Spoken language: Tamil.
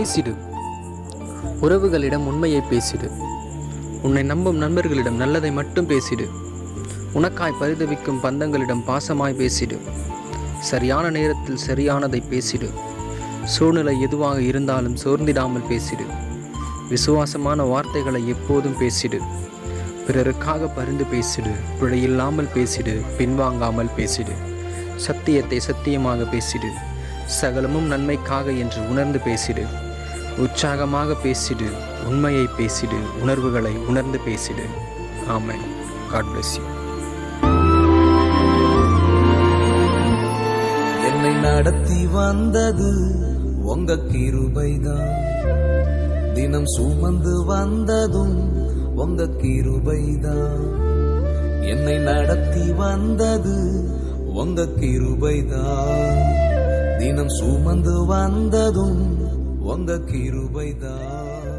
பேசிடு. உறவுகளிடம் உண்மையை பேசிடு. உன்னை நம்பும் நண்பர்களிடம் நல்லதை மட்டும் பேசிடு. உனக்காய் பரிதவிக்கும் பந்தங்களிடம் பாசமாய் பேசிடு. சரியான நேரத்தில் சரியானதை பேசிடு. சூழ்நிலை எதுவாக இருந்தாலும் சோர்ந்திடாமல் பேசிடு. விசுவாசமான வார்த்தைகளை எப்போதும் பேசிடு. பிறருக்காக பரிந்து பேசிடு. பிழையில்லாமல் பேசிடு. பின்வாங்காமல் பேசிடு. சத்தியத்தை சத்தியமாக பேசிடு. சகலமும் நன்மைக்காக என்று உணர்ந்து பேசிடு. உற்சாகமாக பேசிடு. உண்மையை பேசிடு. உணர்வுகளை உணர்ந்து பேசிடு. ஆமென். God bless you. என்னை நடத்தி வந்தது உங்க கிருபைதான். தினம் சுமந்து வந்ததும் உங்க கிருபைதான். என்னை நடத்தி வந்தது உங்க கிருபைதான். தினம் சுமந்து வந்ததும் உங்க கிருபைதான்.